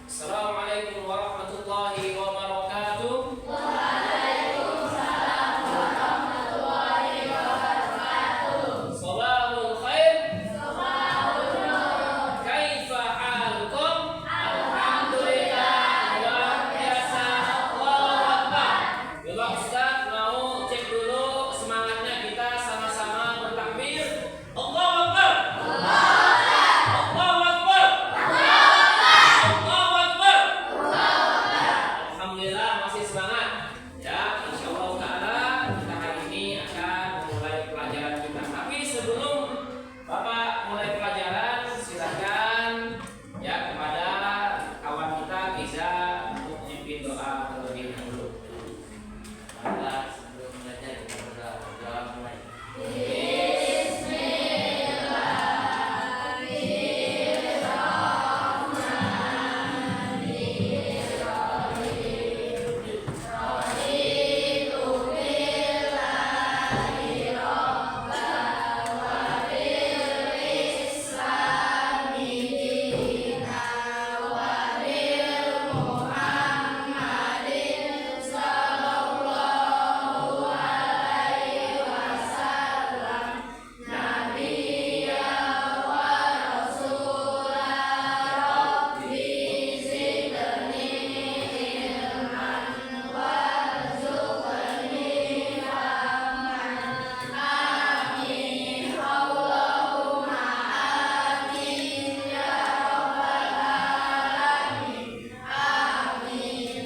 Assalamualaikum warahmatullahi wabarakatuh. Sabahul khair. Kaifa halukum? Alhamdulillah, luar biasa. Allahu Akbar. Coba Ustaz mau cek dulu semangatnya kita sama-sama bertakbir. Allahu Akbar. Allahu Akbar. Allahu Akbar. Alhamdulillah masih semangat. Ya, insyaallah taala kita hari ini akan memulai pelajaran kita. Tapi sebelum Bapak mulai pelajaran, silakan ya kepada kawan kita bisa untuk memimpin doa terlebih dahulu. Maka sebelum belajar kita berdoa mulai.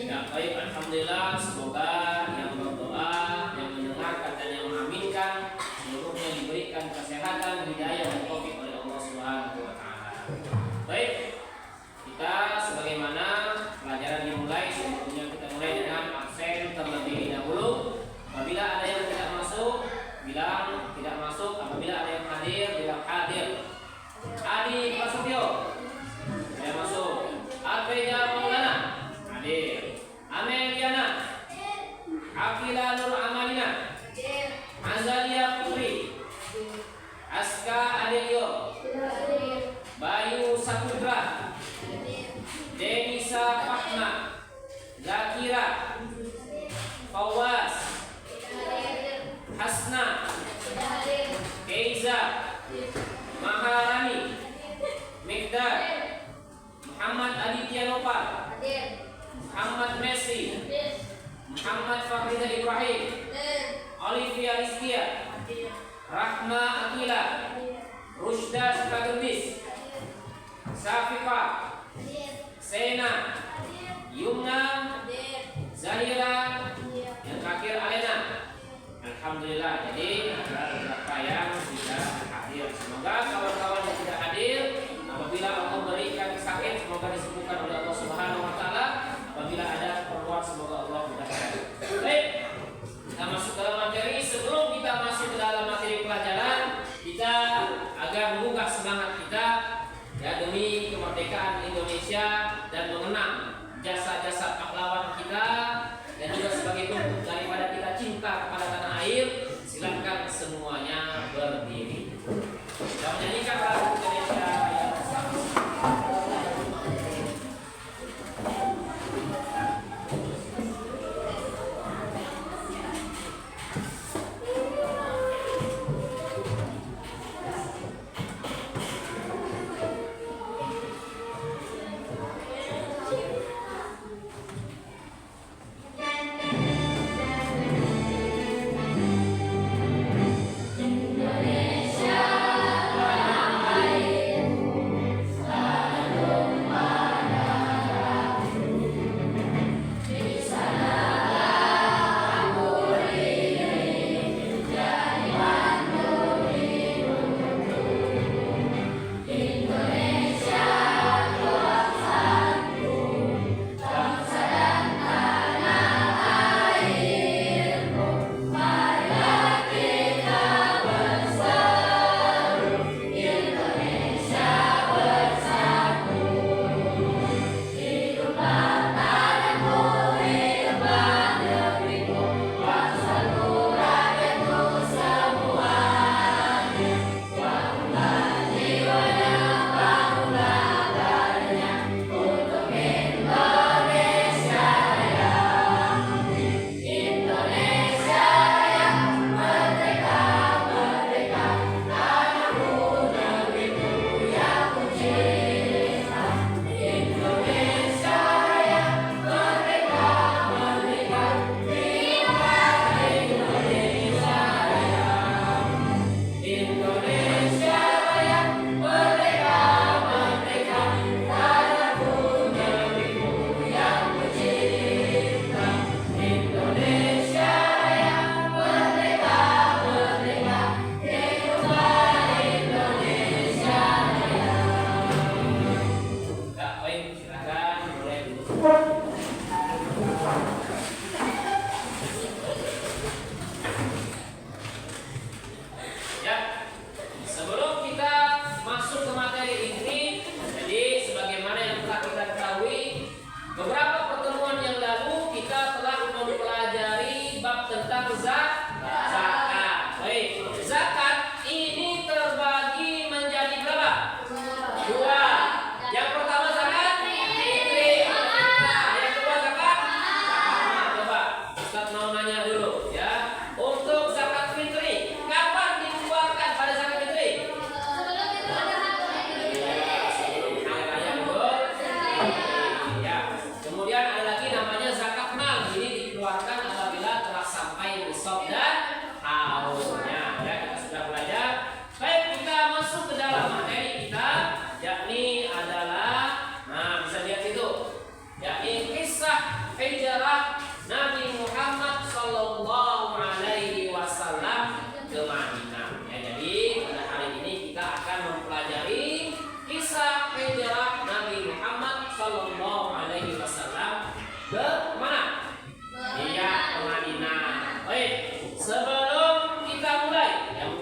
Ya, baik, alhamdulillah, semoga yang berdoa, yang mendengarkan dan yang mengaminkan seluruhnya diberikan kesehatan, hidayah dan taufik oleh Allah Subhanahu wa taala. Baik, kita sebagaimana pelajaran dimulai, sebelumnya kita mulai dengan absen terlebih dahulu. Apabila ada yang tidak masuk, bilang tidak masuk. Apabila ada yang hadir, bilang hadir. Adi Prasetyo tidak masuk. Adveja Maulana hadir. Ameliana, Akila Nur Amalina, Azalia Putri, Aska Adelio, Bayu Saputra, Denisa Fatma, Zakira, Fawaz, Hasna, Keiza, Maharani, Mikdad, Muhammad Aditya Nopal, Muhammad Messi, Muhammad Fahrida Ibrahim, Olivia Rizkia, Rahma Akila, Rushda Sukagendis, Safiqa, Sena, Yumna, Zahira, yang terakhir Alena. Alhamdulillah, jadi ada beberapa yang tidak hadir. Semoga kawan-kawan yang tidak hadir, apabila Allah berikan sakit, semoga disembuhkan oleh Allah Subhanahu wa taala. Apabila ada keperluan, semoga Allah mudahkan. Baik, kita masuk dalam materi. Sebelum kita masuk ke dalam materi pelajaran, kita agar membuka semangat kita ya demi kemerdekaan Indonesia dan mengenang jasa-jasa pahlawan kita, dan juga sebagai bentuk daripada kita cinta kepada tanah air. Silakan semuanya berdiri. Kita menyanyikan lagu Indonesia yang bersama.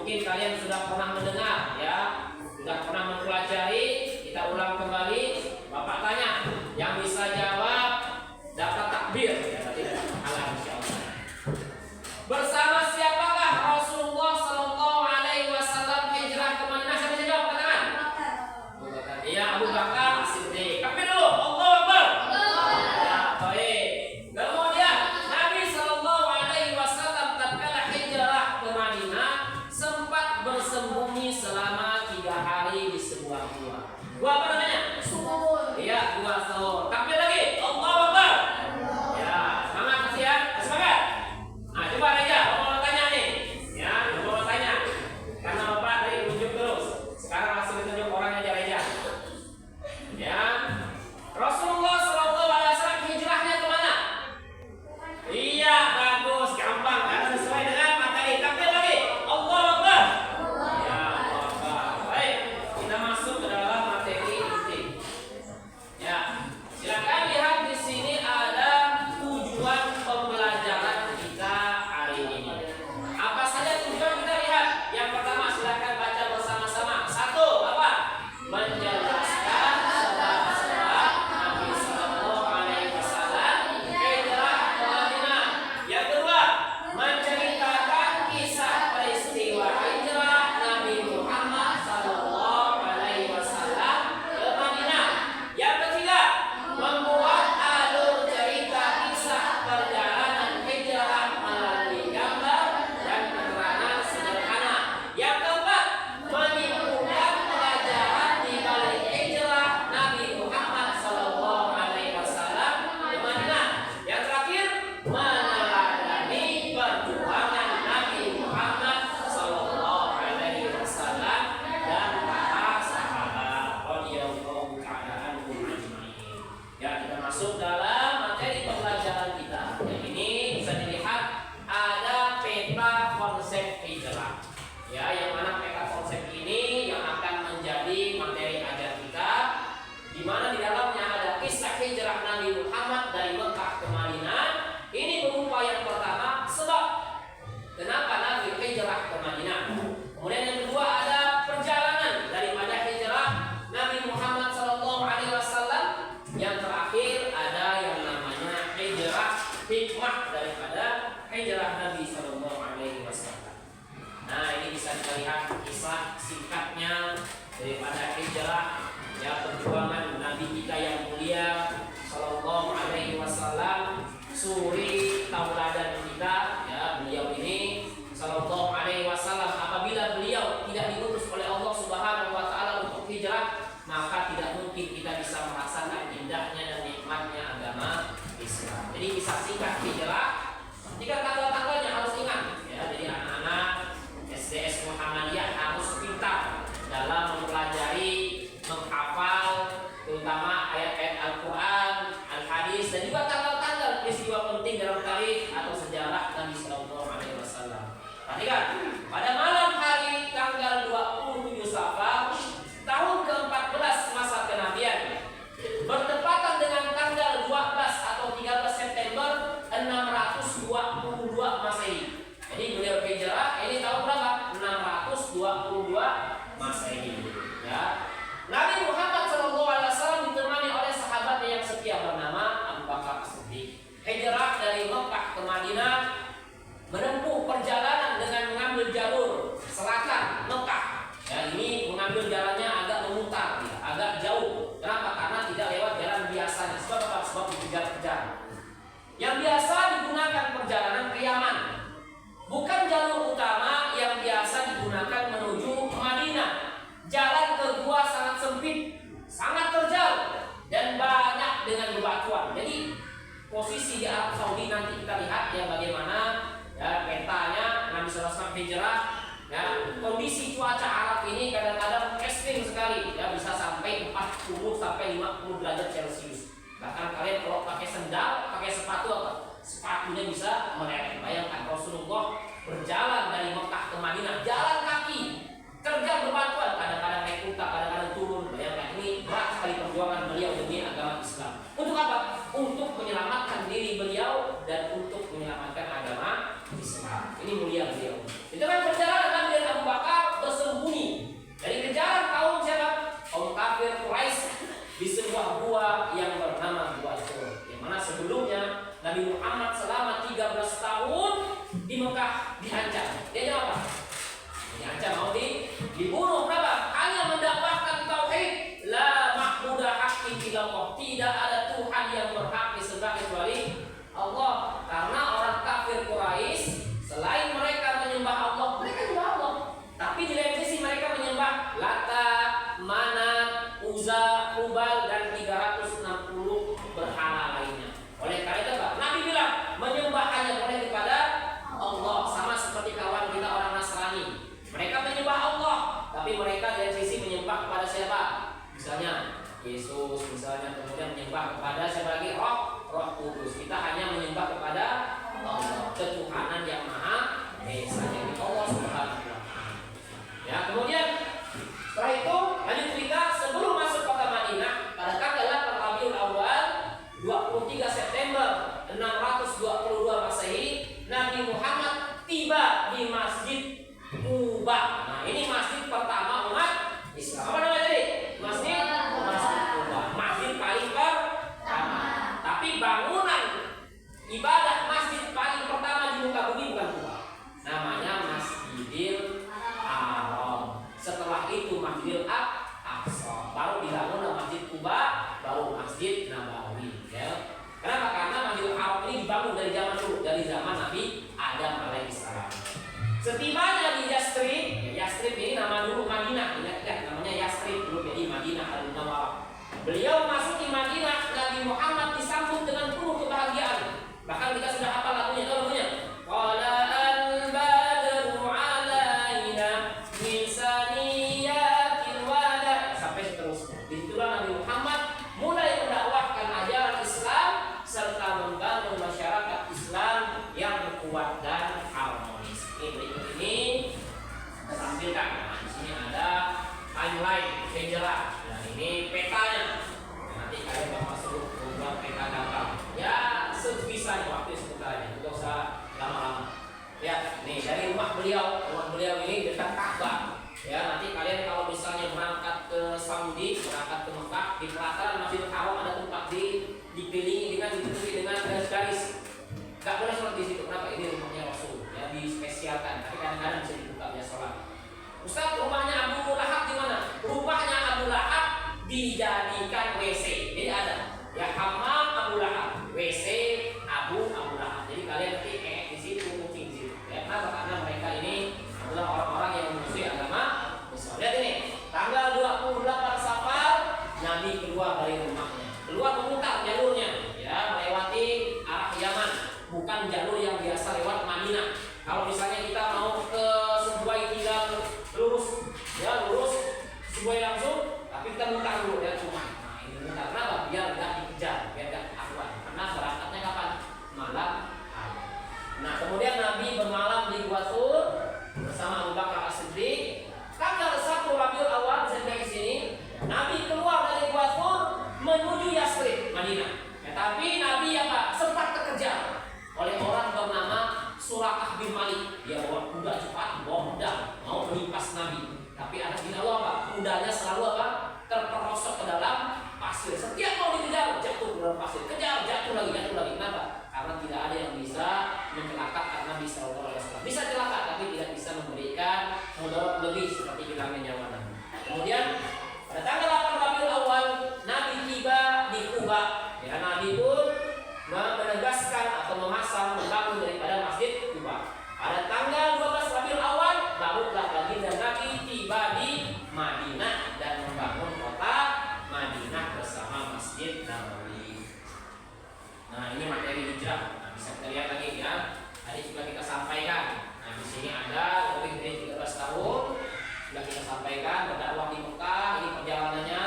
Mungkin kalian sudah pernah mendengar ya, sudah pernah mempelajari. Kita ulang kembali. Bapak tanya, yang bisa jawab dapat takbir. Ya, tidak salah insyaallah. Bersama siapakah Rasulullah Sallallahu Alaihi Wasallam hijrah ke Madinah? Siapa bisa jawab? Katakan. Iya, Abu Bakar As-Siddiq. Takbir dulu. Allahu Akbar. Ya, baik. Kemudian Nabi Sallallahu Alaihi Wasallam tatkala hijrah ke Madinah sempat bersembunyi selama 3 hari di sebuah gua. Gua apa namanya? Sumur. Iya, gua Sumur. Takbir lagi. Allahu Akbar. Ya, semangat masih ya. Semangat. Nah, coba aja. Mau tanya nih. Ya, mau tanya. Karena Bapak tadi tunjuk terus. Sekarang langsung ditunjuk orang aja aja. Ya. Rasulullah Sallallahu Alaihi Wasallam hijrahnya ke mana? Iya, bagus, gampang. Karena sesuai dengan materi. Takbir lagi. Allahu Akbar. Ya, Allahu Akbar. Baik, kita masuk ke dalam materi inti. Ya, silakan lihat di sini ada tujuan pembelajaran kita hari ini. Apa saja tujuan kita lihat? Yang pertama silakan baca bersama-sama. 1, apa? Menjelaskan sebab-sebab Nabi Sallallahu Alaihi Wasallam hijrah ke Madinah. Yang kedua, menceritakan kisah peristiwa hijrah Nabi Muhammad Sallallahu Alaihi Wasallam ke Madinah. Yang ketiga, membuat alur cerita kisah perjalanan hijrah melalui gambar dan keterangan sederhana. Yang keempat, menyimpulkan pelajaran di balik hijrah Nabi Muhammad Sallallahu Alaihi Wasallam ke Madinah. Yang terakhir, meneladani perjuangan Nabi Muhammad Sallallahu Alaihi Wasallam dan para sahabat radhiyallahu ta'ala anhum ajma'in. Ya, kita masuk dalam materi pembelajaran kita. Yang ini bisa dilihat ada peta konsep hijrah. Ya, yang mana peta konsep ini yang akan menjadi materi ajar kita, di mana di dalamnya ada kisah hijrah Nabi Muhammad dari Mekah ke Madinah. Ini berupa yang pertama, sebab kenapa Nabi hijrah ke Madinah. Kemudian yang kedua ada perjalanan daripada hijrah Nabi Muhammad Sallallahu Alaihi Wasallam. Yang terakhir ada yang namanya hijrah, hikmah daripada hijrah Nabi Sallallahu Alaihi Wasallam. Nah, ini bisa kita lihat kisah singkatnya daripada hijrah, ya, perjuangan Nabi kita yang mulia Sallallahu Alaihi Wasallam, suri tauladan kita. Ya, beliau ini Sallallahu Alaihi Wasallam, apabila beliau tidak diutus oleh Allah Subhanahu Wa Taala untuk hijrah, maka tidak mungkin kita bisa merasakan indahnya dan nikmatnya agama Islam. Jadi kisah singkat hijrah, jika tanggal-tanggalnya harus ingat. Ya, jadi anak-anak SDS Muhammadiyah harus pintar dalam mempelajari, menghafal, terutama ayat-ayat Al-Quran, Al-Hadis, dan juga tanggal-tanggal peristiwa penting dalam tarikh atau sejarah Nabi Sallallahu Alaihi Wasallam. Perhatikan, pada malam hari tanggal 27 Safar tahun ke-14 masa kenabian, bertepatan dengan tanggal 12 atau 13 September 622 Masehi. Jadi beliau hijrah ini tahun berapa? 622 Masehi. Ya. Nabi Muhammad SAW ditemani oleh sahabatnya yang setia bernama Abu Bakar As-Siddiq. Hijrah dari Mekah ke Madinah, menempuh perjalanan dengan mengambil jalur selatan Mekah. Ya, ini mengambil jalannya agak memutar, ya, agak jauh. Kenapa? Karena tidak lewat jalan biasanya. Sebab apa? Sebab dikejar-kejar. Yang biasa digunakan perjalanan ke Yaman, bukan jalur utama yang biasa digunakan menuju Madinah. Jalan ke gua sangat sempit, sangat terjal, dan banyak dengan bebatuan. Jadi posisi di Arab Saudi nanti kita lihat ya bagaimana, ya, petanya Nabi SAW hijrah. Ya, kondisi cuaca Arab ini kadang-kadang ekstrim sekali, ya, bisa sampai 40 sampai 50 derajat Celcius. Bahkan kalian kalau pakai sendal, pakai sepatu, apa? Sepatunya bisa meleleh. Bayangkan Rasulullah berjalan dari Mekah ke Madinah, jalan kaki, terjal bebatuan, kadang-kadang naik unta, kadang-kadang turun. Bayangkan, ini berat sekali perjuangan beliau demi agama Islam. Untuk apa? Untuk menyelamatkan diri beliau dan untuk menyelamatkan agama Islam. Ini mulia beliau. Itu kan perjalanan Nabi dan Abu Bakar tapi mereka dari sisi menyembah kepada siapa? Misalnya Yesus, misalnya, kemudian menyembah kepada siapa lagi? Roh Kudus. Kita hanya menyembah kepada Allah, ketuhanan yang Maha Esa, jadi Allah Subhanahu wa Ta'ala. Ya, kemudian setelah itu lanjut cerita, sebelum masuk kota Madinah pada tanggal 8 Rabiul Awal 23 September 622 Masehi, Nabi Muhammad tiba di Masjid Quba. Nah, ini masjid pertama umat Islam. Apa namanya tadi? Masjid Quba. Masjid paling pertama. Tapi bangunan ibadah masjid paling pertama di muka bumi bukan Quba. Namanya Masjidil Haram. Setelah itu Masjidil Aqsa. Baru dibangun Masjid Quba, baru Masjid Nabawi. Ya. Kenapa? Karena Masjidil Haram ini dibangun dari zaman dulu, dari zaman Nabi Adam alaihissalam. Setibanya di Yastrib, Yastrib ini nama dulu Madinah, ingat namanya Yastrib dulu, jadi Madinah al-Munawwarah. Beliau masuk di Madinah, Nabi Muhammad disambut dengan penuh kebahagiaan. Bahkan kita sudah hafal lagunya, tahu lagunya? Qala al-badru alaina min saniyatil wada, sampai seterusnya. Disitulah Nabi Muhammad mulai mendakwahkan ajaran Islam serta membangun masyarakat Islam yang kuat dan harmonis. Ini berikut ini kita tampilkan. Nah, di sini ada timeline sejarah. Nah, ini petanya. Nanti kalian bakal suruh membuat peta gampang. Ya, sebisanya waktu sebentar, tidak usah lama-lama. Ya, nih dari rumah beliau ini dekat Ka'bah. Ya, nanti kalian kalau misalnya berangkat ke Saudi, berangkat ke Mekah, di pelataran Masjidil Haram ada tempat dikelilingi dengan ditutupi dengan garis-garis. Gak boleh sholat di situ. Kenapa? Ini rumahnya Rasul. Ya, dispesialkan. Tapi kadang-kadang bisa dibuka dia sholat. Ustaz, rumahnya Abu Lahab di mana? Rumahnya Abu Lahab dijadikan WC. Jadi ada ya hammam Abu Lahab, WC Abu Lahab. Jadi kalian nanti di situ, kucing di situ. Ya, kenapa? Karena mereka ini adalah orang-orang yang memusuhi agama Islam. Lihat ini, tanggal 28 Safar Nabi keluar dari rumahnya. Keluar memutar jalurnya, ya melewati arah Yaman. Bukan jalur yang biasa lewat Madinah. Kalau misalnya kita mau ke Subway tinggal lurus Subway langsung, tapi kita mutar dulu ya cuma. Nah, ini mutar kenapa? Biar nggak dikejar, biar nggak ketahuan. Karena berangkatnya kapan? Malam hari. Nah, kemudian Nabi bermalam di Gua Thur bersama Abu Bakar As-Siddiq. Tanggal 1 Rabiul Awal sampai di sini, Nabi keluar dari Gua Thur menuju Yastrib, Madinah. Ya, tapi Nabi sempat terkejar oleh orang bernama Surakah bin Malik. Dia bawa kuda cepat, bawa pedang, mau menimpas Nabi. Tapi ada di Allah, kudanya selalu terperosok ke dalam pasir. Setiap mau dikejar, jatuh ke dalam pasir. Kejar, jatuh lagi. Kenapa? Karena tidak ada yang bisa mencelakakan Nabi SAW. Bisa celaka, tapi tidak bisa memberikan mudarat lebih seperti hilangnya nyawa Nabi. Kemudian pada tanggal 8 Rabiul Awal Nabi tiba di Quba. Ya, Nabi pun menegaskan atau membangun daripada Masjid Quba. Pada tanggal 12 Rabiul Awal barulah baginda Nabi tiba di Madinah dan membangun kota Madinah bersama Masjid Nabawi. Nah, ini materi hijrah. Nah, bisa kita lihat lagi ya. Tadi sudah kita sampaikan. Nah, di sini ada lebih dari 13 tahun sudah kita sampaikan berdakwah di Mekah. Ini perjalanannya.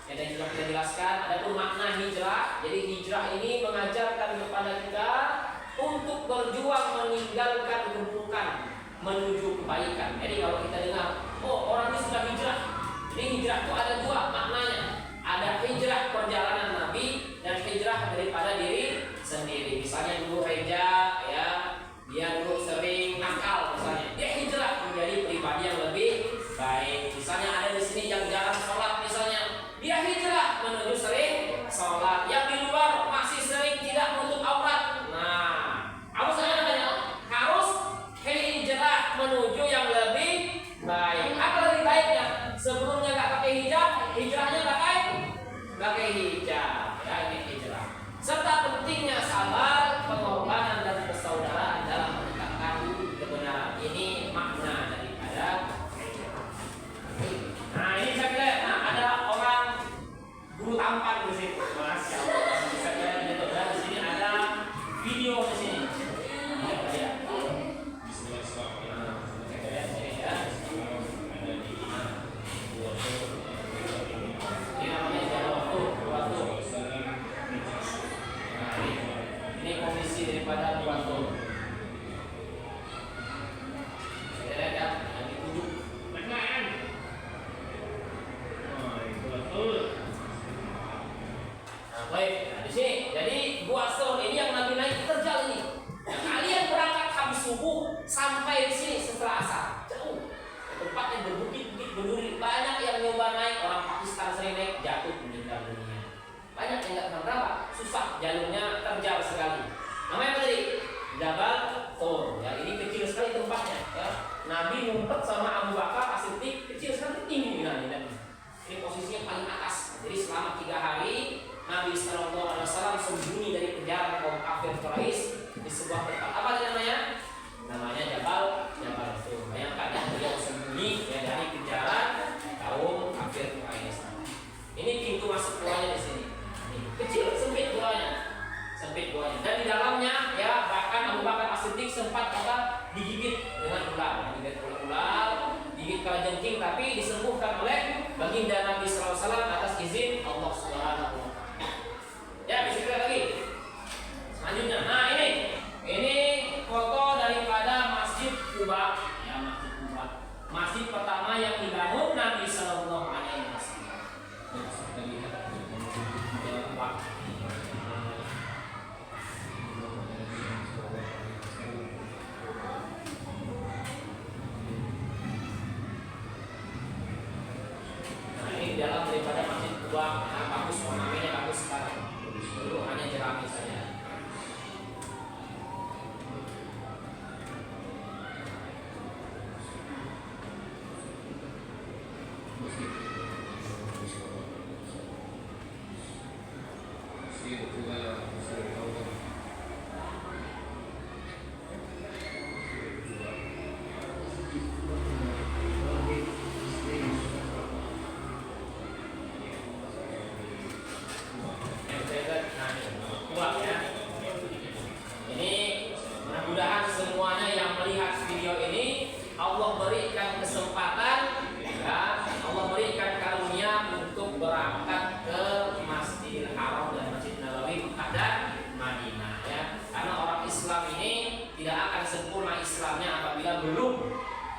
Dan juga kita jelaskan ada pun makna hijrah. Jadi hijrah ini mengajarkan kepada kita untuk berjuang meninggalkan keburukan menuju kebaikan. Jadi kalau kita dengar, oh orang ini sudah hijrah. Jadi hijrah itu ada dua maknanya. Ada hijrah perjalanan Nabi dan hijrah daripada diri sendiri. Misalnya dulu Reja, ya dia dulu sering nakal misalnya. Dia hijrah menjadi pribadi yang lebih baik. Misalnya ada di sini yang jarang sholat misalnya. Dia hijrah menuju sering sholat. Yang di luar masih sering tidak menutup aurat. Nah, harus hijrah menuju yang lebih baik. masjid pertama yang dibangun Nabi Sallallahu Alaihi Wasallam. Nah ini dalam daripada masjid Kuba, bagus, ornamennya bagus sekarang. Dulu hanya jerami saja. Ini mudah-mudahan semuanya yang melihat video ini Allah berikan kesempatan, ya, Allah berikan karunia untuk berangkat ke Masjidil Haram dan Masjid Nabawi Mekah dan Madinah, ya. Karena orang Islam ini tidak akan sempurna Islamnya apabila belum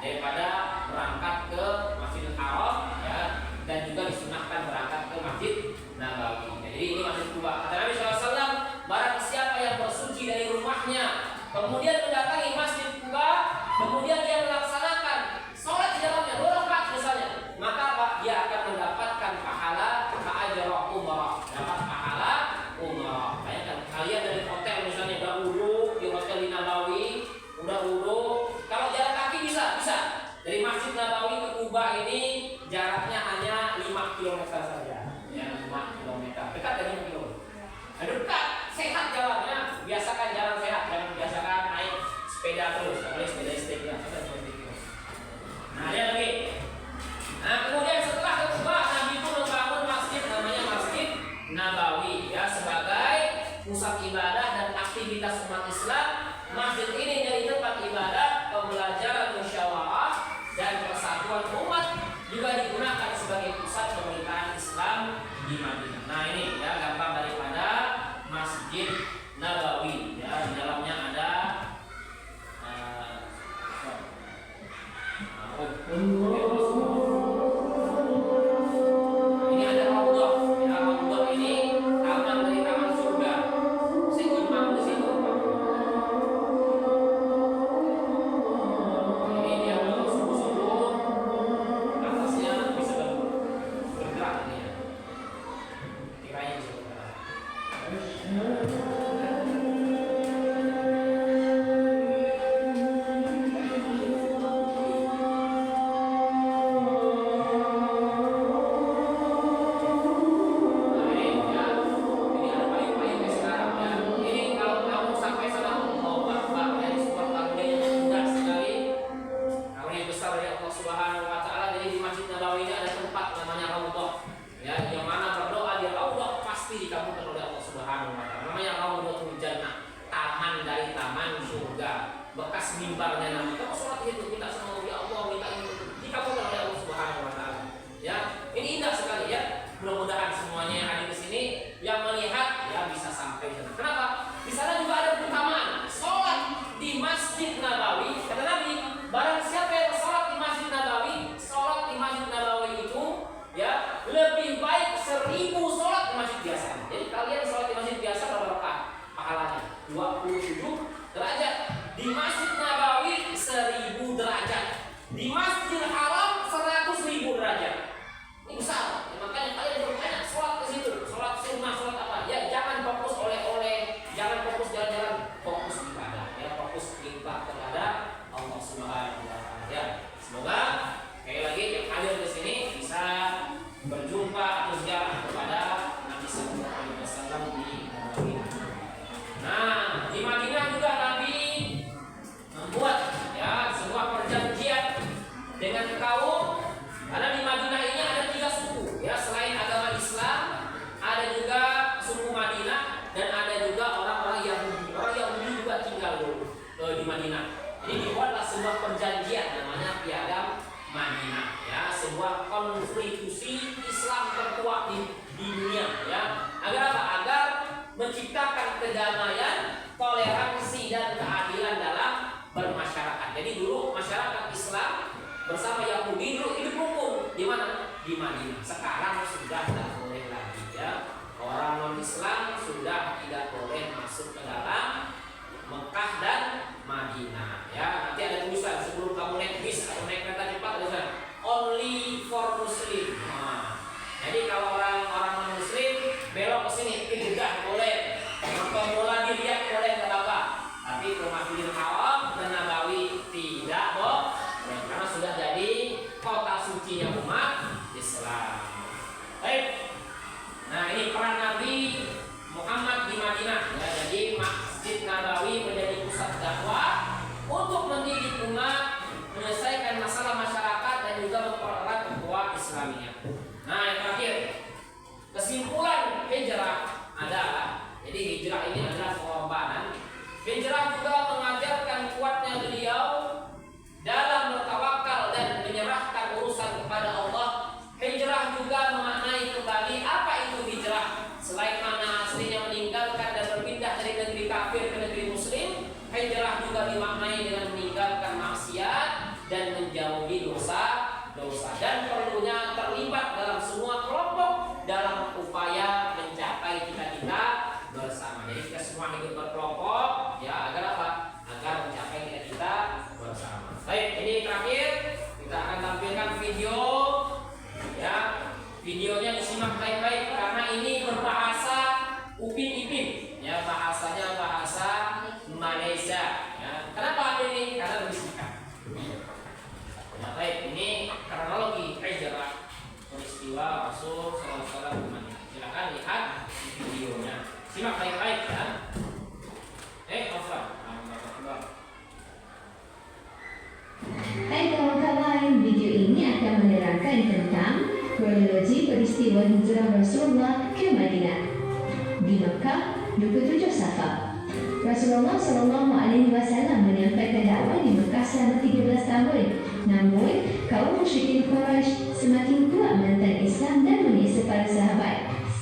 daripada berangkat ke Masjidil Haram, ya, dan juga disunahkan berangkat ke Masjid Nabawi. Jadi ini Masjid Kuba. Kata Nabi SAW, barang siapa yang bersuci dari rumahnya, kemudian mendatangi Masjid Kuba, kemudian dia melaksanakan sholat di dalamnya 2 rakaat misalnya, maka apa? Dia akan mendapatkan pahala ajra umrah, dapat pahala umrah. Bayangkan kalian dari hotel misalnya udah wudu di hotel di Nabawi, udah wudu, kalau jalan kaki bisa. Dari Masjid Nabawi ke Kuba ini jaraknya hanya 5 km saja. Ya, 5 km. Dekat dari 5 km. Dekat, sehat jalannya. Biasakan jalan sehat, jangan biasakan naik sepeda terus, apalagi sepeda listrik ya. Nah, lihat lagi. Nah, kemudian setelah ke Kuba, Nabi pun membangun masjid namanya Masjid Nabawi, ya, sebagai pusat ibadah dan aktivitas umat Islam. Masjid ini jadi tempat ibadah, pembelajaran musyawarah dan persatuan umat, juga digunakan sebagai pusat pemerintahan Islam di Madinah. Nah ini ya gambar daripada Masjid Nabawi, ya, di dalamnya ada ini ada raudhah, ya, raudhah ini taman dari taman surga. Seimbang di situ. Ini dia subuh-subuh, atasnya bisa bergerak ini ya. Tirainya bisa bergerak. Bekas mimbarnya Nabi. Kamu sholat itu minta sama ya Allah, minta ini dikabulkan oleh Allah Subhanahu wa taala. Ya, ini indah sekali ya. Mudah-mudahan semuanya yang hadir di sini yang melihat ya bisa sampai di sana. Kenapa? Di sana juga ada keutamaan sholat di Masjid Nabawi. Kata Nabi, barang siapa yang sholat di Masjid Nabawi, sholat di Masjid Nabawi itu ya lebih baik 1000 sholat di masjid biasa. Jadi kalian sholat di masjid biasa berapa rakaat? Pahalanya 27 derajat. Di Masjid Nabawi 1000 derajat. Di Masjidil Haram 100.000 derajat. Ini besar. Ya, makanya kalian bertanya sholat ke situ, sholat sunnah, sholat apa? Ya jangan fokus oleh-oleh, jangan fokus jalan-jalan, fokus ibadah. Ya fokus ibadah kepada Allah Subhanahu wa taala. Ya semoga sekali lagi yang hadir di sini bisa berjumpa atau ziarah kepada Nabi Sallallahu Alaihi Wasallam di Madinah. Nah di Madinah juga Nabi membuat ya sebuah perjanjian dengan kaum, karena di Madinah ini ada 3 suku ya, selain agama Islam ada juga suku Madinah dan ada juga orang-orang Yahudi. Orang Yahudi juga tinggal di Madinah. Jadi dibuatlah sebuah perjanjian namanya Piagam Madinah ya, sebuah konstitusi Islam tertua di dunia ya. Agar apa? Agar menciptakan kedamaian, toleransi dan keadilan dalam bermasyarakat. Jadi dulu masyarakat Islam bersama yang Yahudi dulu hidup rukun di mana? Di Madinah. Sekarang sudah tidak boleh lagi ya. Orang non-Islam sudah tidak boleh masuk ke dalam Mekah dan Madinah. Ya, nanti ada tulisan sebelum kamu naik bis atau naik kereta cepat ada tulisan only for Muslim. Nah, jadi kalau orang non-Muslim belok ke sini tidak boleh. Nonton bola dilihat boleh nggak apa-apa. Tapi ke Masjidil Haram dan Nabawi tidak boleh karena sudah jadi kota sucinya umat Islam. Baik. Nah, ini peran Nabi Muhammad di Madinah. Ya, jadi Masjid Nabawi menjadi pusat dakwah untuk mendidik umat, menyelesaikan masalah masyarakat dan juga mempererat ukhuwah Islamiyah. Nah, yang terakhir, kesimpulan hijrah adalah, jadi hijrah ini adalah pengorbanan. Hijrah juga mengajarkan kuatnya beliau dalam bertawakal dan menyerahkan urusan kepada Allah. Hijrah juga memaknai kembali apa itu hijrah. Selain makna aslinya meninggalkan dan berpindah dari negeri kafir ke negeri muslim, hijrah juga dimaknai dengan meninggalkan maksiat dan menjauhi dosa-dosa, dan perlunya terlibat dalam semua kelompok dalam upaya mencapai cita-cita bersama. Jadi kita semua hidup berkelompok ya, agar apa? Agar mencapai cita-cita bersama. Baik, ini terakhir kita akan tampilkan video ya. Videonya disimak baik-baik karena ini berbahasa Upin Ipin ya, bahasanya bahasa Malaysia ya. Kenapa ini? Karena berbisikan. Ya, baik, ini kronologi hijrah peristiwa Rasul SAW ke Madinah. Silakan lihat videonya, simak baik-baik ya. Hai kawan-kawan, video ini akan menerangkan tentang kronologi peristiwa hijrah Rasulullah ke Madinah. Di Mekah, 27 Safar, Rasulullah SAW menyampaikan dakwah di Mekah selama 13 tahun. Namun, kaum musyrikin Quraisy semakin kuat menentang Islam dan menyiksa para sahabat.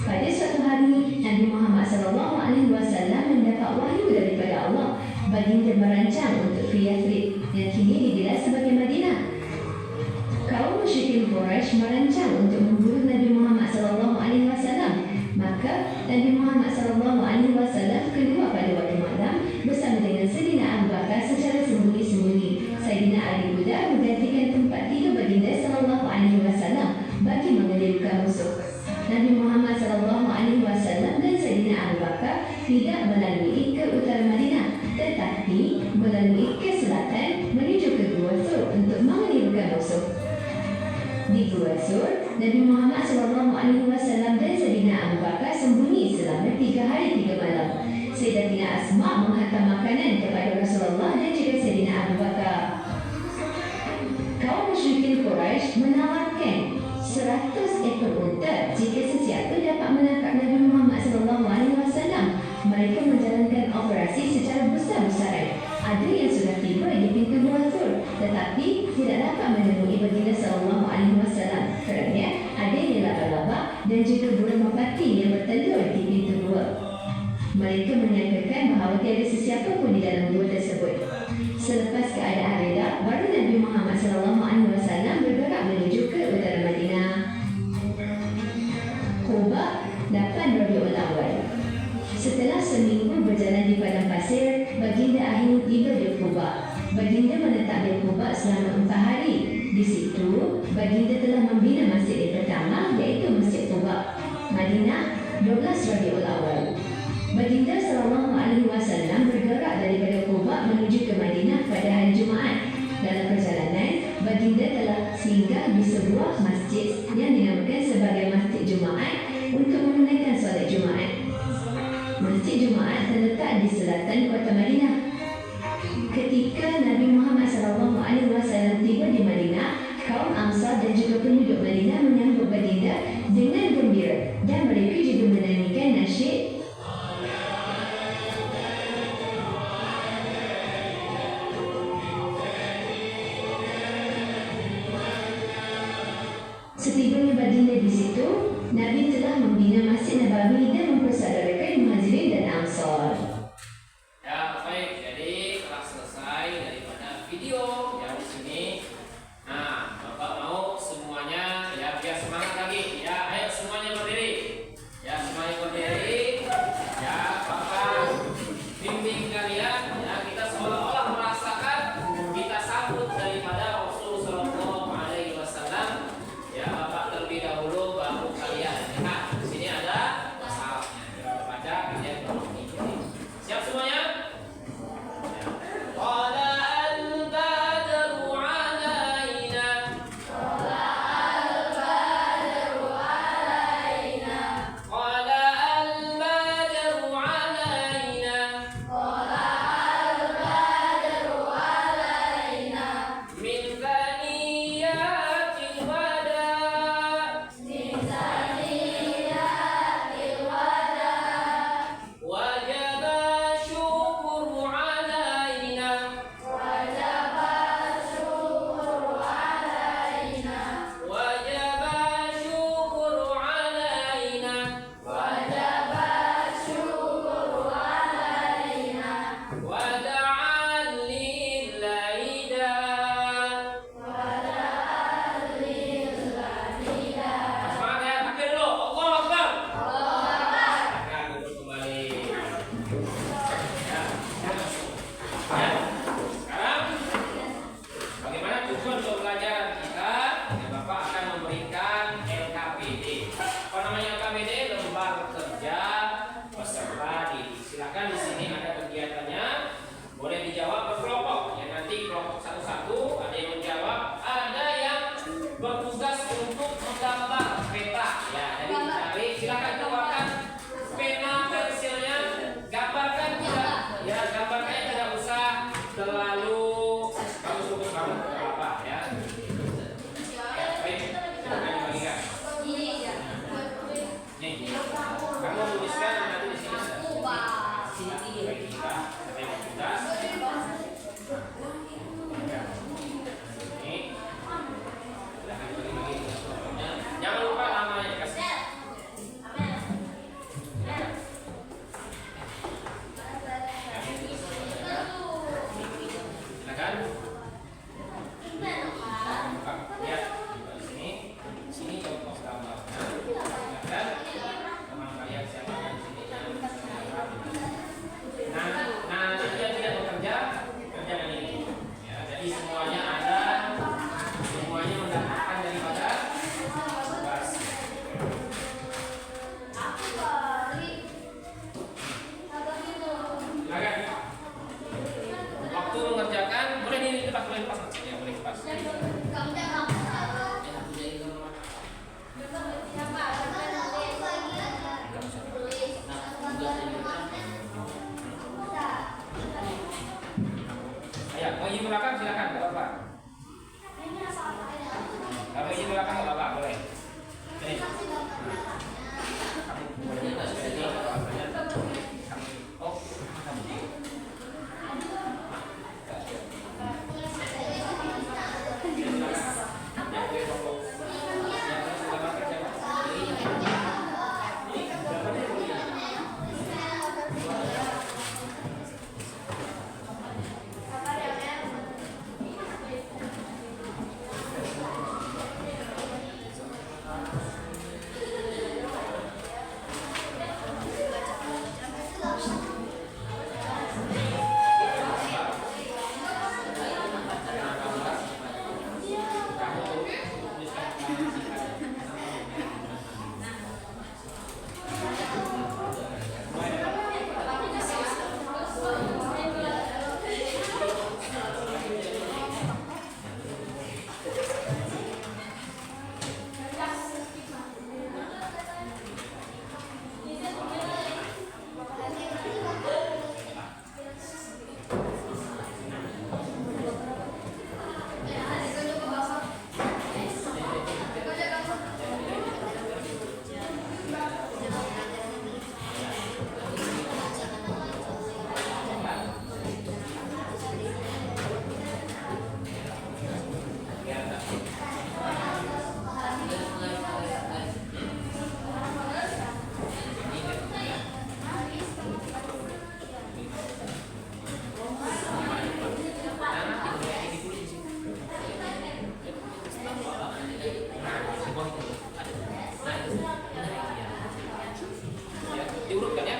Pada suatu hari, Nabi Muhammad SAW mendapat wahyu daripada Allah. Baginda merancang untuk Yathrib yang kini digelar sebagai Madinah. Kaum musyrikin Quraisy merancang untuk membunuh Nabi Muhammad SAW. Maka Nabi Muhammad SAW keluar pada waktu malam bersama dengan Sayyidina Abu Bakar secara sembunyi-sembunyi. Sayyidina Ali Buddha menggantikan tempat tidur baginda SAW bagi mengelirkan musuh. Nabi Muhammad SAW dan Sayyidina Abu Bakar tidak melalui ke utara Madinah, tetapi melalui ke selatan menuju ke Gua Sur untuk mengelirkan musuh. Di Gua Sur, Nabi Muhammad SAW dan Sayyidina Abu Bakar sembunyi selama 3 hari 3 malam. Sayyidatina Asma menghantar makanan kepada Rasulullah dan juga Sayyidina Abu Bakar. Kaum musyrikin Quraisy menawarkan 100 ekor unta jika sesiapa dapat menangkap Nabi Muhammad SAW. Mereka menjalankan operasi secara besar-besaran. Ada yang sudah tiba di pintu Gua Sur, tetapi tidak dapat menemui baginda SAW. Kerana ada yang laba-laba dan juga burung merpati yang bertelur di pintu gua. Mereka menyangkakan bahawa tiada sesiapa pun di dalam gua tersebut. Selepas keadaan reda, baru Nabi Muhammad SAW bergerak menuju ke utara Madinah. Quba, 8 Rabiul Awal. Setelah seminggu berjalan di padang pasir, baginda akhirnya tiba di Quba. Baginda menetap di Quba selama 4 hari. Di situ, baginda telah membina masjid yang pertama, iaitu Masjid Quba. Madinah, 12 Rabiul Awal. Baginda SAW bergerak daripada Quba menuju ke Madinah pada hari Jumaat. Dalam perjalanan, baginda telah singgah di sebuah masjid yang dinamakan sebagai Masjid Jumaat untuk menunaikan solat Jumaat. Masjid Jumaat terletak di selatan kota Madinah. Ketika Nabi Muhammad SAW tiba di Madinah, kaum Ansar dan juga penduduk Madinah menyambut baginda dengan gembira dan mereka juga menyanyikan nasyid Setibanya baginda di situ, Nabi telah membina Masjid Nabawi dan mempersaudarakan Muhajirin dan Ansar. Ya, baik. Jadi telah selesai daripada video yang di sini. Nah, Bapak belakang nggak apa-apa, boleh. Ini. Kamu boleh minta sepeda atau apanya? Oh, kamu. Diurutkan ya.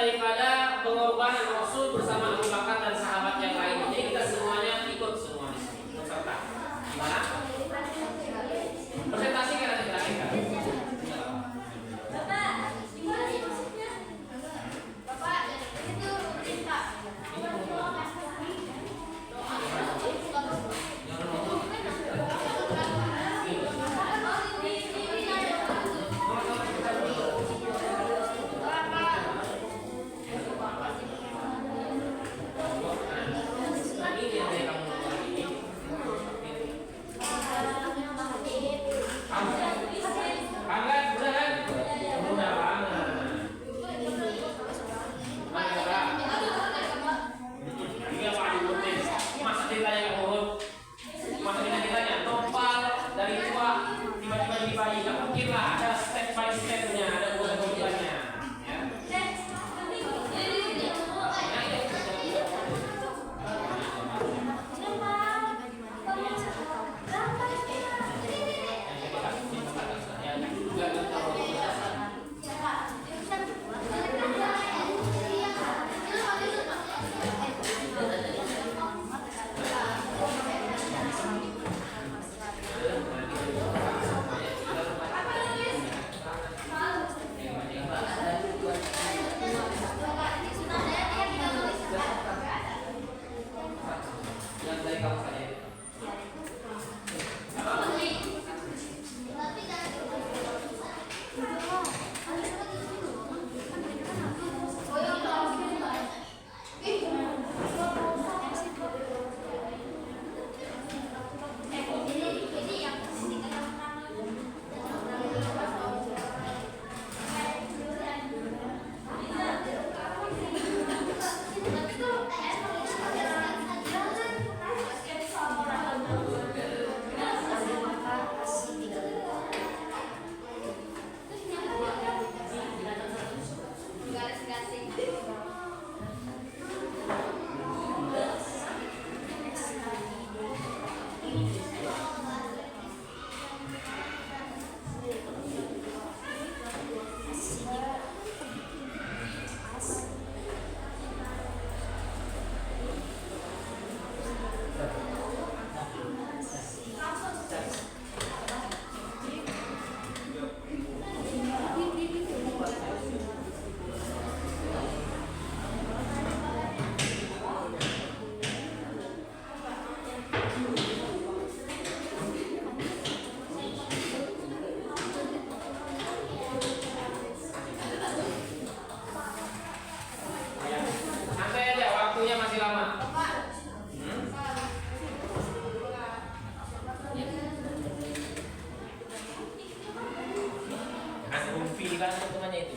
Daripada pengorbanan Rasul bersama Abu Bakar dan sahabat yang lain. Jadi kita semuanya ikut semua di sini, ikut serta. Gimana? Presentasi kan nanti terakhir. Bapak, itu minta. movie kan temannya itu.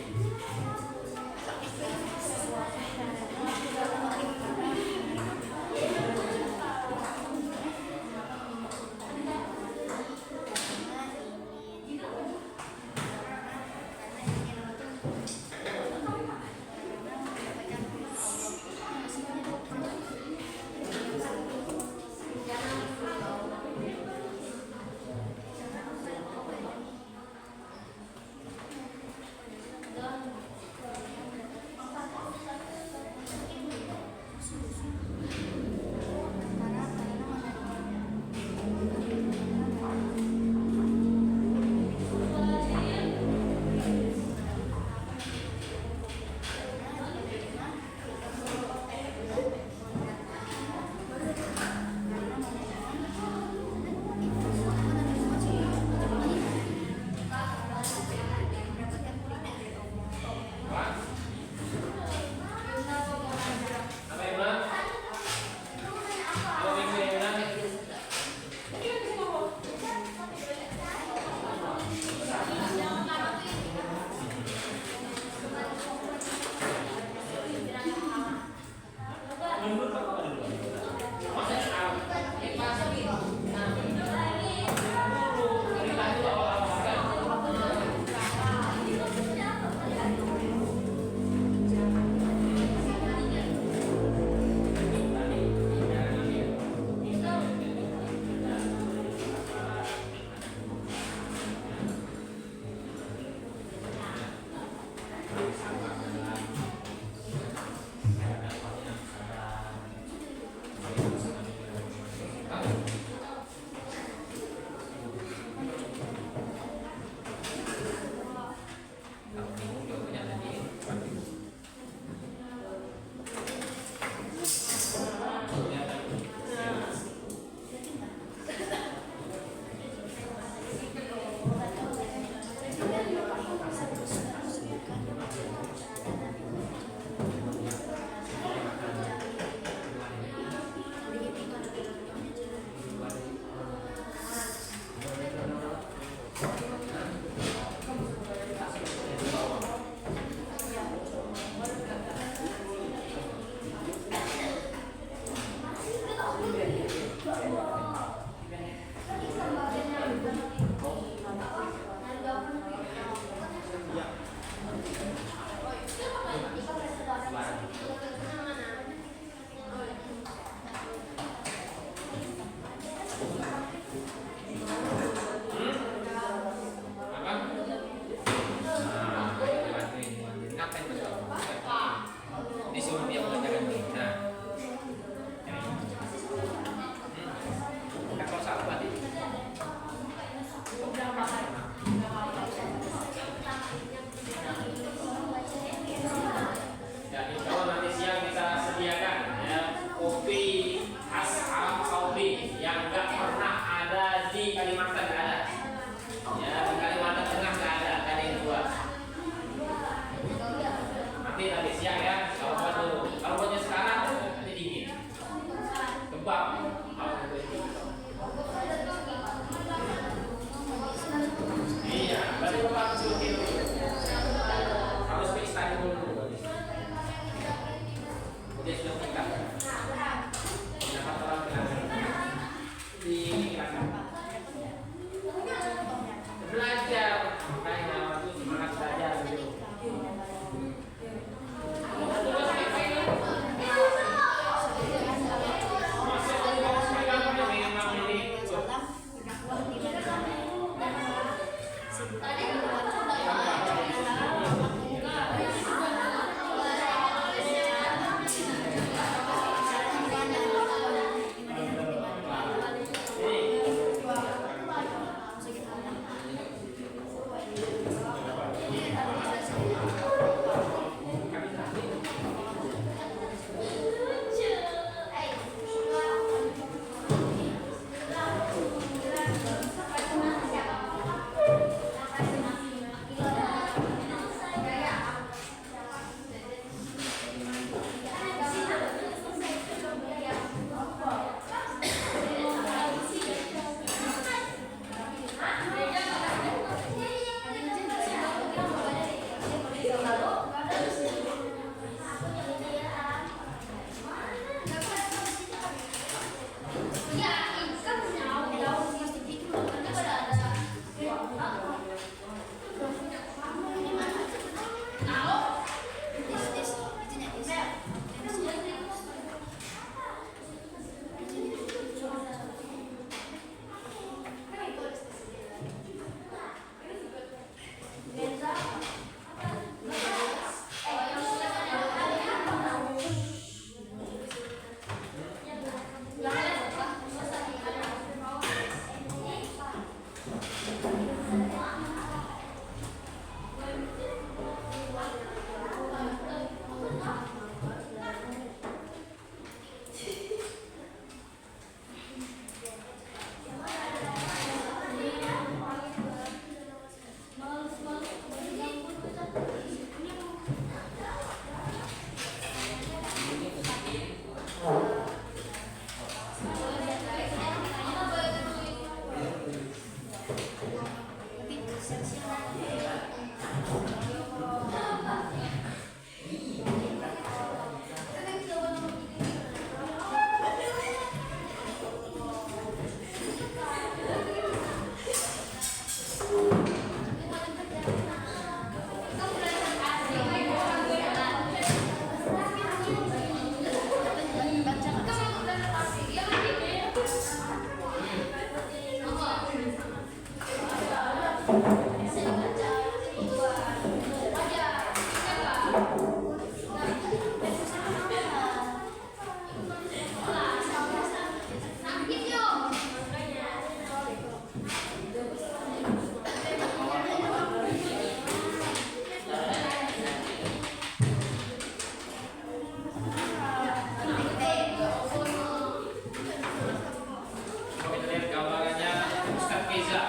Kita lihat gambarannya Ustaz Keza.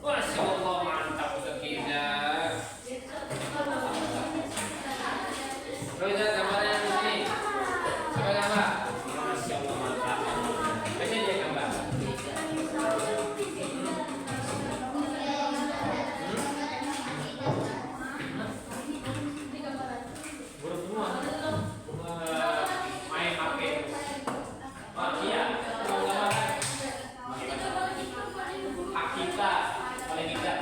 Masya Allah, mantap Ustaz Keza. Coba lihat gambarnya di sini. Coba gambar. Masya Allah, mantap. Baca dia gambar. Buruk semua. Main HP. Oh iya, gambaran. Hak kita paling tidak.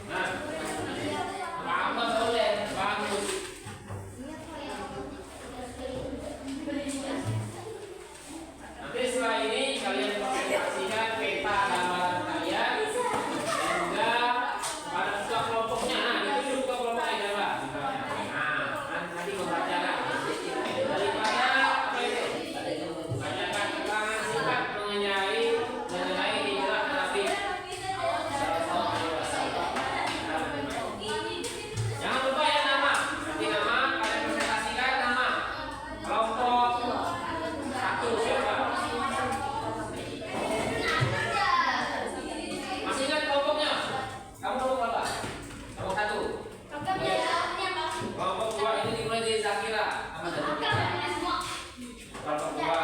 Nah, apa boleh bagus. Nanti setelah ini kalian presentasikan peta gambaran kalian dan juga pada buka kelompoknya. Nah, itu buka kelompoknya gambar. Nah, nanti membacakan daripada apa itu? Bacakan keterangan singkat mengenai hijrah Nabi Sallallahu Alaihi Wasallam. Jangan lupa ya nama. Nanti nama kalian presentasikan nama kelompok satu siapa? Masih ingat kelompoknya? Kamu kelompok berapa? Kelompok satu. Kelompok dua ini dimulai dari Zakira. Apa tadi? Kelompok dua.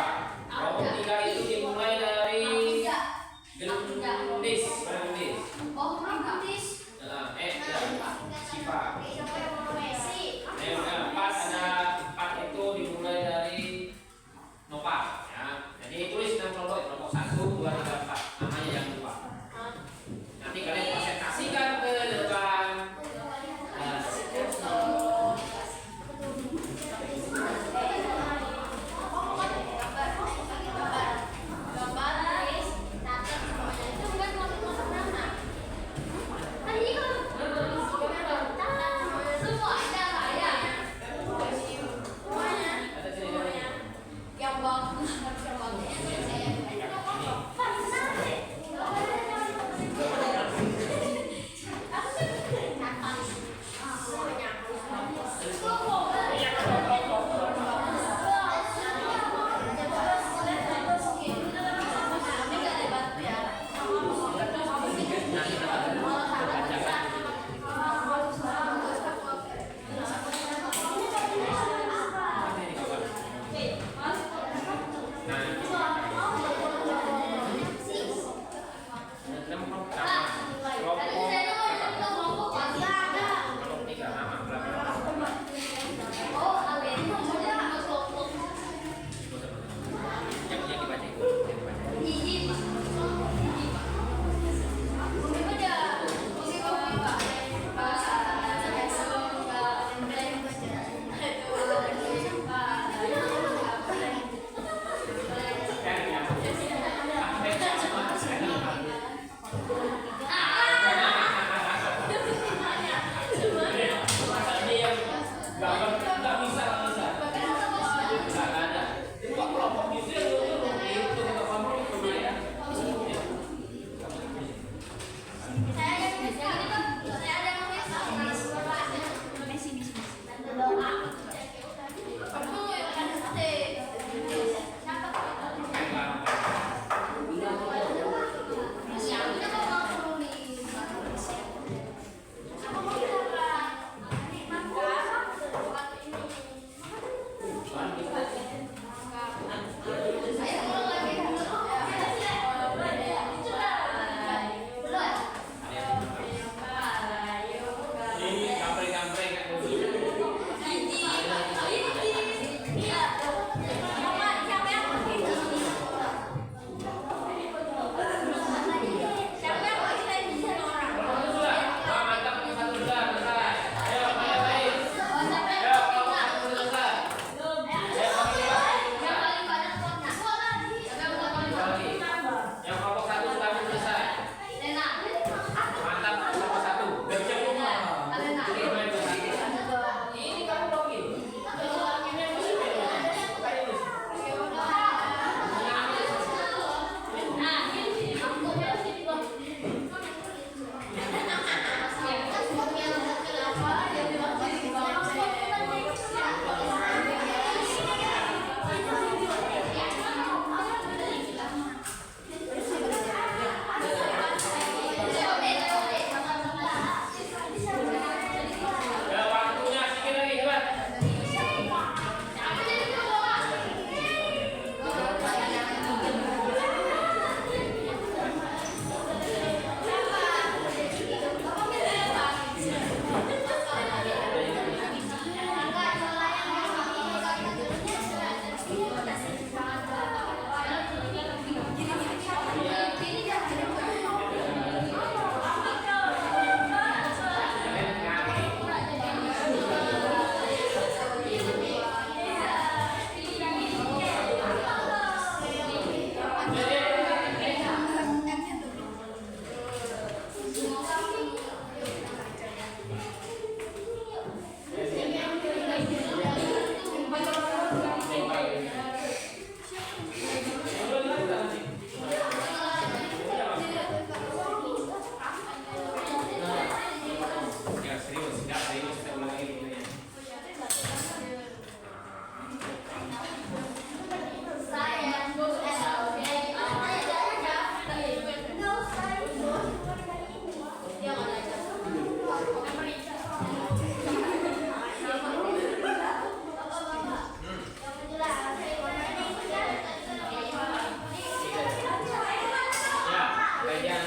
Kelompok tiga itu dimulai dari Gendis. Mana Gendis? Ya, Sipa. Yang keempat ada empat itu dimulai dari Nopal. Ya. Jadi tulis nama kelompok satu, dua, tiga, empat. Namanya jangan lupa. Nanti kalian presentasikan ke depan.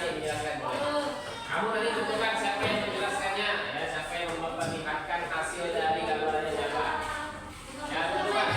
nih menjelaskan boleh. Kamu nanti tentukan siapa yang menjelaskannya, ya siapa yang memperlihatkan hasil dari gambarannya siapa. Ya tentukan.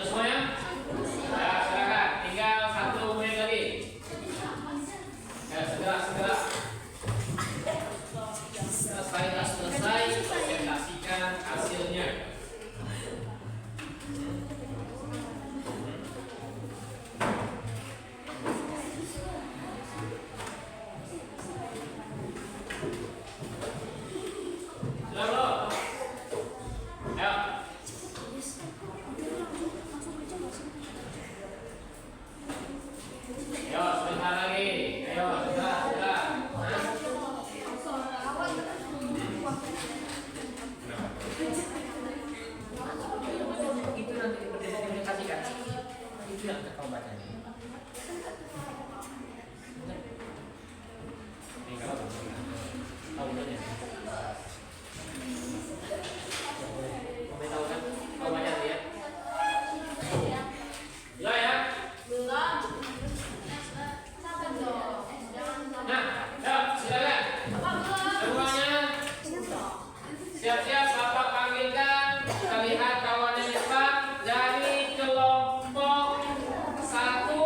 Sudah semuanya? Ya, silakan. Tinggal 1 menit lagi. Ya, segera. Selesai, presentasikan hasilnya. Sudah belum? Ayo. Ayo, sebentar lagi. Ayo, sudah. Itu nanti dipresentasikan. Itu yang kau baca. Ini kalau tahu ya. Kamu tahu kan? Kau baca ya. Ya ya. Belum. Nah, ya, silakan. Semuanya siap-siap, Bapak panggilkan. Kita lihat kawan yang cepat dari kelompok 1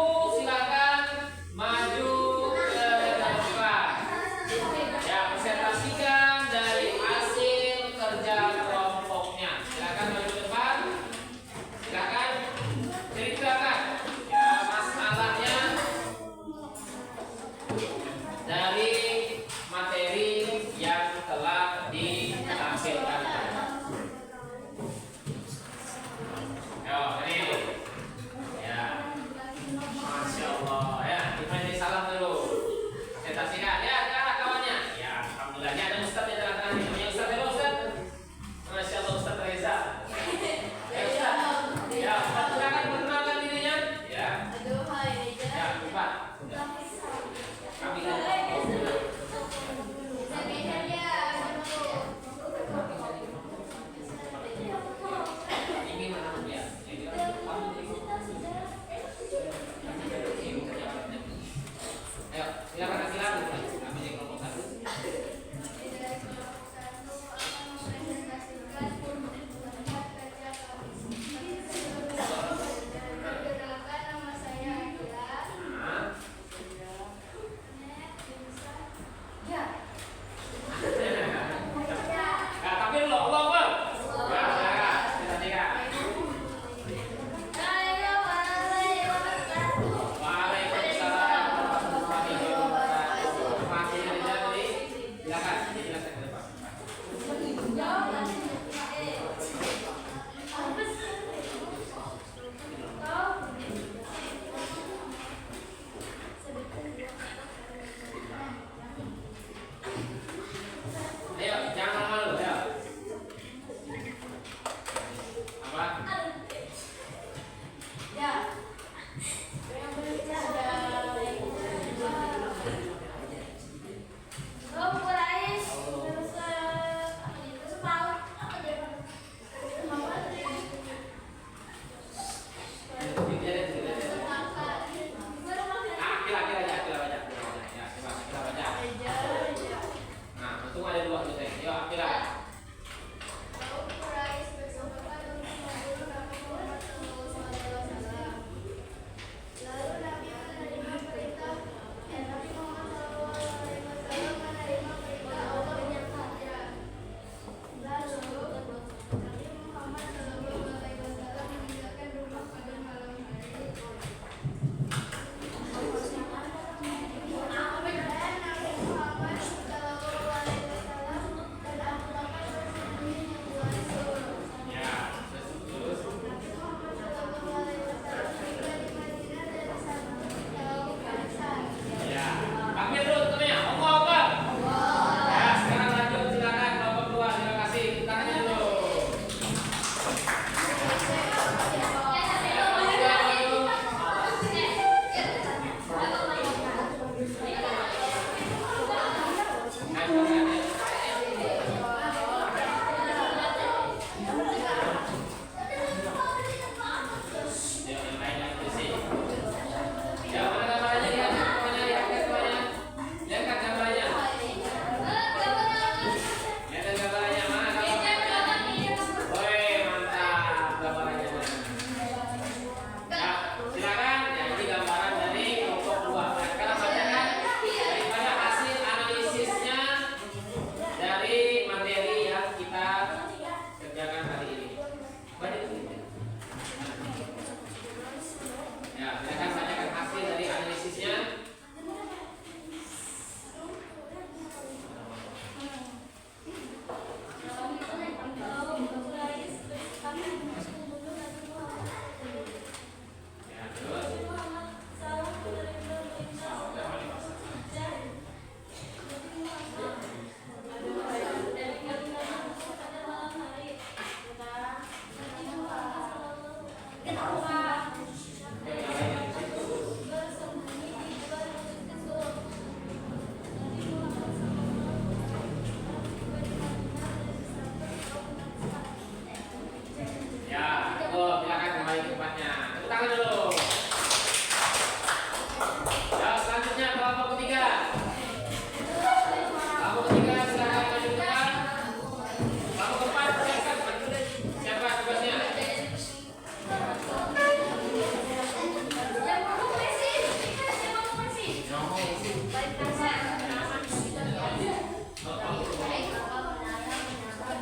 Ya, cukup. Silakan kembali ke tempatnya. Tepuk tangan dulu. Ya, selanjutnya kelompok ketiga. Kelompok ketiga silakan lanjutkan. Kelompok keempat silakan. Siapa tugasnya?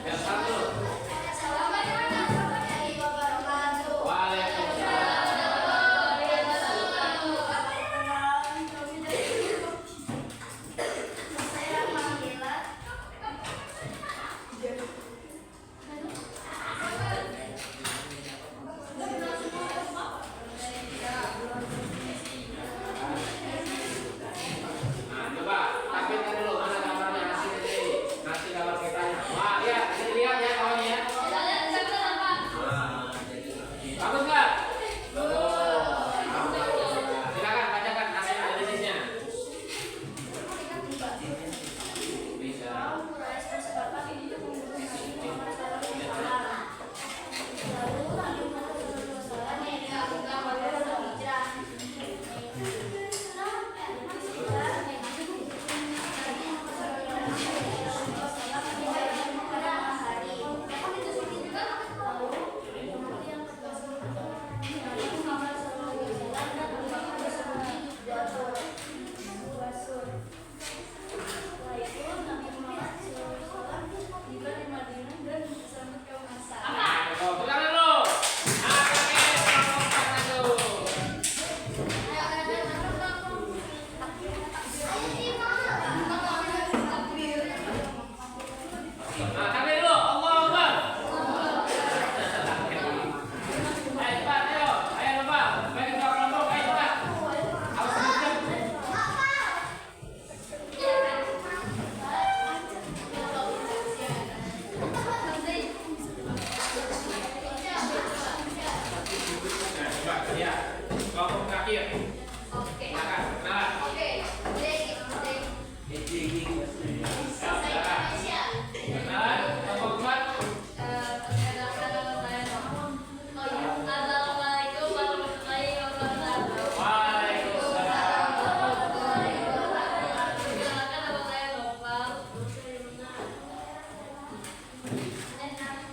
Yang satu. Nah, coba tampilkan dulu mana gambarnya hasilnya tadi. Ngasih gambar petanya. Wah, ya, bisa dilihat ya kawan ya. Nah, bagus nggak? Silakan bacakan hasil analisisnya. Bisa. Nah, tepuk tangan dulu. Nah, oke, kelompok empat tuh. Nah, tampil dulu. Allahu Akbar. Ayo cepat, ayo. Ayo lomba. Bagi dua kelompok, ayo cepat. Awas kenceng. Nah, coba ya. Kelompok terakhir. Silakan, kenalan. Ya, silakan. Kenalan, kelompok keempat.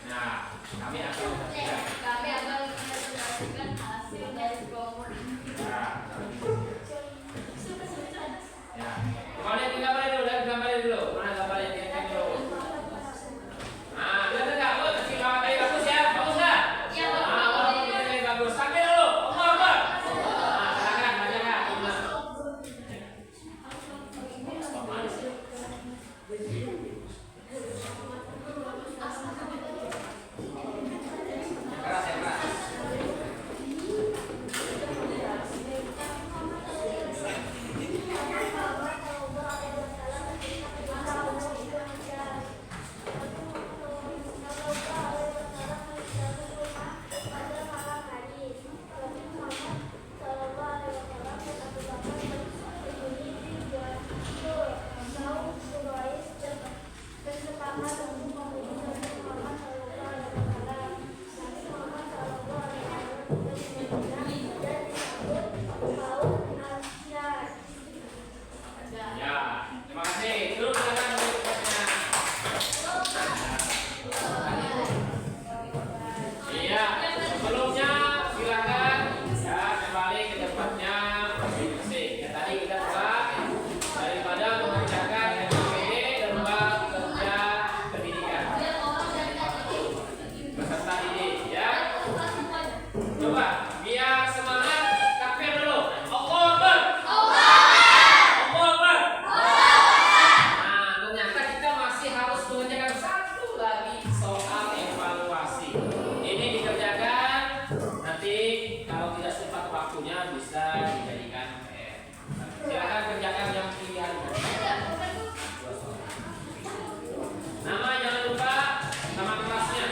Nah, kami akan menyaksikan. Ya. Coba lihat gambarnya dulu, lihat gambarnya dulu. Mana gambarnya? Lihat dulu. Nah, lihat enggak? Oh, kasih gambar tadi bagus ya? Bagus enggak? Nah, walaupun ini tadi bagus. Sampai dulu. Allahu Akbar. Nah, silakan bacakan. Stop manis. Keras ya, keras. Ya, terima kasih. Duduk silakan duduk tempatnya. Iya, sebelumnya silakan ya kembali ke tempatnya masing-masing. Ya, tadi kita buat daripada mengerjakan MPD dan lomba kerja pendidikan beserta didik ya. Coba biar semangat takbir dulu. Allahu Akbar. Allahu Akbar. Nah, ternyata kita masih harus mengerjakan satu lagi soal evaluasi. Ini dikerjakan nanti kalau tidak sempat waktunya bisa dijadikan PR. Silakan kerjakan yang pilihan. Nama jangan lupa, nama kelasnya.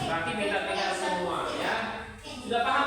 Berarti beda-beda semua ya. Sudah paham